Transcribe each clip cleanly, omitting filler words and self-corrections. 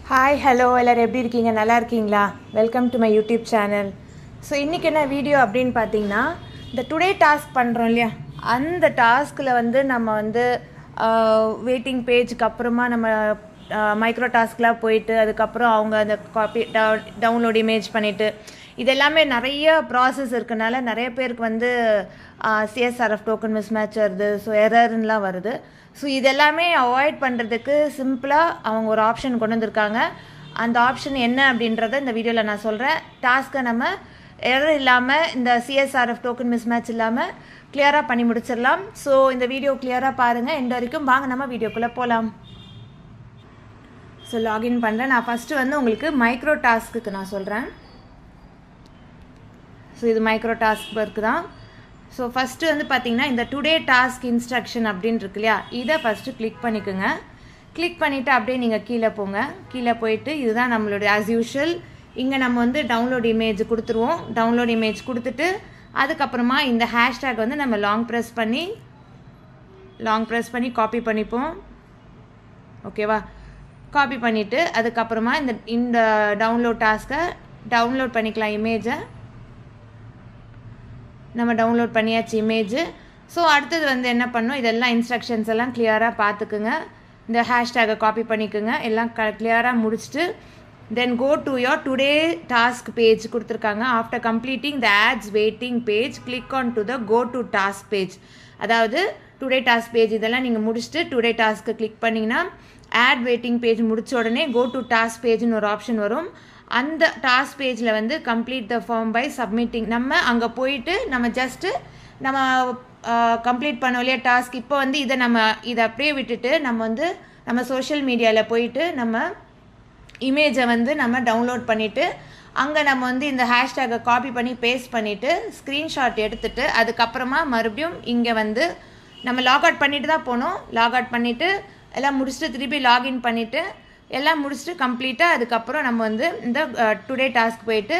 Hi hello எல்லோரும் எப்படி இருக்கீங்க? நல்லா இருக்கீங்களா? Welcome to my YouTube channel. So இன்றைக்கி என்ன வீடியோ அப்படின்னு பார்த்தீங்கன்னா, இந்த டுடே டாஸ்க் பண்ணுறோம் இல்லையா, அந்த டாஸ்கில் நம்ம வெயிட்டிங் பேஜுக்கு அப்புறமா நம்ம மைக்ரோ டாஸ்க்லாம் போயிட்டு அதுக்கப்புறம் அவங்க அந்த காப்பி டவுன்லோட் இமேஜ் பண்ணிவிட்டு இதெல்லாமே நிறைய ப்ராசஸ் இருக்கனால நிறைய பேருக்கு சிஎஸ்ஆர்எஃப் டோக்கன் மிஸ் மேட்ச் வருது, ஸோ எரர்லாம் வருது. ஸோ இதெல்லாமே அவாய்ட் பண்ணுறதுக்கு சிம்பிளாக அவங்க ஒரு ஆப்ஷன் கொண்டு வந்திருக்காங்க. அந்த ஆப்ஷன் என்ன அப்படின்றத இந்த வீடியோவில் நான் சொல்கிறேன். டாஸ்க்கை நம்ம எரர் இல்லாமல், இந்த சிஎஸ்ஆர்எஃப் டோக்கன் மிஸ் மேட்ச் இல்லாமல் கிளியராக பண்ணி முடிச்சிடலாம். ஸோ இந்த வீடியோ கிளியராக பாருங்கள் எண்ட் வரைக்கும். வாங்க நம்ம வீடியோக்குள்ளே போகலாம். ஸோ லாகின் பண்ணுறேன். நான் ஃபஸ்ட்டு உங்களுக்கு மைக்ரோ டாஸ்க்கு நான் சொல்கிறேன். ஸோ இது மைக்ரோ டாஸ்க் ஒர்க்கு தான். ஸோ ஃபஸ்ட்டு பார்த்தீங்கன்னா இந்த டுடே டாஸ்க் இன்ஸ்ட்ரக்ஷன் அப்படின்னு இருக்கு இல்லையா, இதை ஃபஸ்ட்டு கிளிக் பண்ணிக்கோங்க. கிளிக் பண்ணிவிட்டு அப்படியே நீங்கள் கீழே போங்க. கீழே போயிட்டு இதுதான் நம்மளுடைய ஆஸ் யூஷுவல் இங்கே நம்ம டவுன்லோட் இமேஜ் கொடுத்துருவோம். டவுன்லோட் இமேஜ் கொடுத்துட்டு அதுக்கப்புறமா இந்த ஹேஷ்டேக் நம்ம லாங் ப்ரெஸ் பண்ணி காப்பி பண்ணிப்போம். ஓகேவா? காப்பி பண்ணிவிட்டு அதுக்கப்புறமா இந்த டவுன்லோட் டாஸ்க்கை டவுன்லோட் பண்ணிக்கலாம். இமேஜை நம்ம டவுன்லோட் பண்ணியாச்சு இமேஜ். ஸோ அடுத்தது என்ன பண்ணோம், இதெல்லாம் இன்ஸ்ட்ரக்ஷன்ஸ் எல்லாம் கிளியராக பார்த்துக்குங்க. இந்த ஹேஷ்டேகை காப்பி பண்ணிக்கோங்க. எல்லாம் கிளியராக முடிச்சுட்டு then go to your today task page கொடுத்துருக்காங்க. After completing the ads waiting page click on to the go to task page. அதாவது டுடே டாஸ்க் பேஜ் இதெல்லாம் நீங்கள் முடிச்சுட்டு டுடே டாஸ்க்கு கிளிக் பண்ணிங்கன்னா ஆட் வெயிட்டிங் பேஜ் முடித்த உடனே கோ டு டாஸ்க் பேஜ்னு ஒரு ஆப்ஷன் வரும். அந்த டாஸ்க் பேஜில் complete the form by submitting. நம்ம அங்கே போயிட்டு நம்ம ஜஸ்ட்டு நம்ம கம்ப்ளீட் பண்ணோம் இல்லையா டாஸ்க். இப்போ இதை அப்படியே விட்டுட்டு நம்ம சோஷியல் மீடியாவில் போயிட்டு நம்ம இமேஜை நம்ம டவுன்லோட் பண்ணிவிட்டு அங்கே நம்ம இந்த ஹேஷ்டேகை காப்பி பண்ணி பேஸ்ட் பண்ணிவிட்டு ஸ்க்ரீன்ஷாட் எடுத்துகிட்டு அதுக்கப்புறமா மறுபடியும் இங்கே நம்ம லாக் அவுட் பண்ணிட்டு தான் போகணும். லாக் அவுட் பண்ணிவிட்டு எல்லாம் முடிச்சுட்டு திருப்பி லாகின் பண்ணிவிட்டு எல்லாம் முடிச்சுட்டு கம்ப்ளீட்டாக அதுக்கப்புறம் நம்ம இந்த டுடே டாஸ்க் போயிட்டு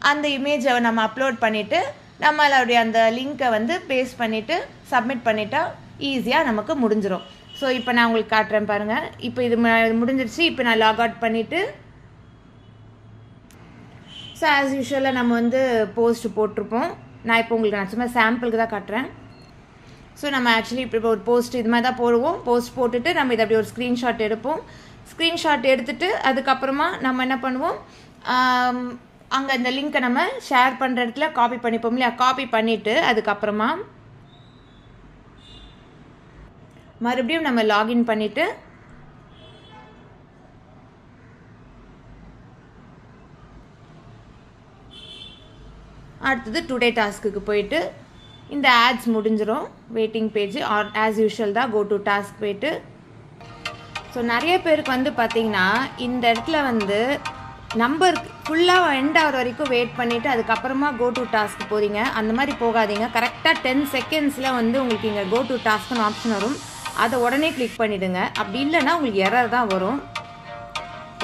அந்த இமேஜை நம்ம அப்லோட் பண்ணிவிட்டு நம்மளுடைய அந்த லிங்க்கை பேஸ்ட் பண்ணிவிட்டு சப்மிட் பண்ணிட்டா ஈஸியாக நமக்கு முடிஞ்சிடும். ஸோ இப்போ நான் உங்களுக்கு காட்டுறேன் பாருங்கள். இப்போ இது முடிஞ்சிருச்சு. இப்போ நான் லாக் அவுட் பண்ணிவிட்டு ஸோ ஆஸ் யூஷுவலாக நம்ம போஸ்ட் போட்டிருப்போம். நான் இப்போ உங்களுக்கு நான் சும்மா சாம்பிளுக்கு தான் காட்டுறேன். ஸோ நம்ம ஆக்சுவலி இப்போ ஒரு போஸ்ட் இது மாதிரி தான் போடுவோம். போஸ்ட் போட்டுட்டு நம்ம இதை அப்படி ஒரு ஸ்க்ரீன்ஷாட் எடுப்போம். ஸ்க்ரீன்ஷாட் எடுத்துகிட்டு அதுக்கப்புறமா நம்ம என்ன பண்ணுவோம், அங்கே இந்த லிங்க்கை நம்ம ஷேர் பண்ணுற இடத்துல காப்பி பண்ணிப்போம் இல்லையா. காப்பி பண்ணிவிட்டு அதுக்கப்புறமா மறுபடியும் நம்ம லாகின் பண்ணிவிட்டு அடுத்தது டுடே டாஸ்க்கு போயிட்டு இந்த ஆட்ஸ் முடிஞ்சிடும். Waiting page R as usual தான் கோ டு டாஸ்க் போயிட்டு. ஸோ நிறைய பேருக்கு பார்த்தீங்கன்னா இந்த இடத்துல நம்பர் ஃபுல்லாக எண்ட் ஆகிற வரைக்கும் வெயிட் பண்ணிவிட்டு அதுக்கப்புறமா கோ டு டாஸ்க் போகிறீங்க. அந்த மாதிரி போகாதீங்க. கரெக்டாக 10 செகண்ட்ஸில் உங்களுக்கு இங்கே கோ டு டாஸ்க்னு ஆப்ஷன் வரும். அதை உடனே கிளிக் பண்ணிவிடுங்க. அப்படி இல்லைன்னா உங்களுக்கு எரர் தான் வரும்.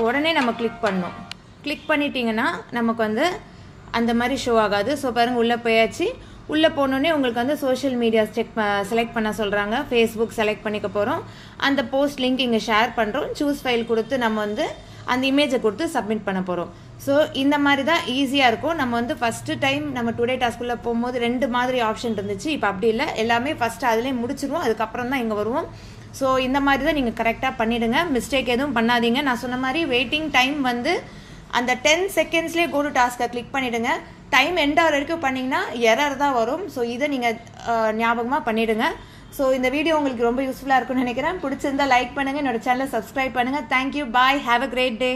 உடனே நம்ம கிளிக் பண்ணணும். கிளிக் பண்ணிட்டீங்கன்னா நமக்கு அந்த மாதிரி ஷோ ஆகாது. ஸோ பாருங்கள், உள்ளே போயாச்சு. உள்ளே போனோடனே உங்களுக்கு சோஷியல் மீடியாஸ் செலக்ட் பண்ண சொல்கிறாங்க. ஃபேஸ்புக் செலக்ட் பண்ணிக்க போகிறோம். அந்த போஸ்ட் லிங்க் இங்கே ஷேர் பண்ணுறோம். சூஸ் ஃபைல் கொடுத்து நம்ம அந்த இமேஜை கொடுத்து சப்மிட் பண்ண போகிறோம். ஸோ இந்த மாதிரி தான் ஈஸியாக இருக்கும். நம்ம ஃபஸ்ட்டு டைம் நம்ம டுடே டாஸ்க்குள்ளே போகும்போது 2 மாதிரி ஆப்ஷன் இருந்துச்சு. இப்போ அப்படி இல்லை, எல்லாமே ஃபஸ்ட்டு அதிலே முடிச்சிருவோம். அதுக்கப்புறம் தான் இங்கே வருவோம். ஸோ இந்த மாதிரி தான் நீங்கள் கரெக்டாக பண்ணிவிடுங்க. மிஸ்டேக் எதுவும் பண்ணாதீங்க. நான் சொன்ன மாதிரி வெயிட்டிங் டைம் அந்த 10 செகண்ட்ஸ்லேயே கோ டு டாஸ்க்கை கிளிக் பண்ணிவிடுங்க. டைம் எண்ட் ஆகிற வரைக்கும் பண்ணிங்கன்னா எரர் தான் வரும். ஸோ இதை நீங்கள் ஞாபகமாக பண்ணிவிடுங்க. ஸோ இந்த வீடியோ உங்களுக்கு ரொம்ப யூஸ்ஃபுல்லாக இருக்கும்னு நினைக்கிறேன். பிடிச்சிருந்தா லைக் பண்ணுங்கள். என்னோட சேனலை சப்ஸ்கிரைப் பண்ணுங்கள். Thank you. Bye. Have a great day.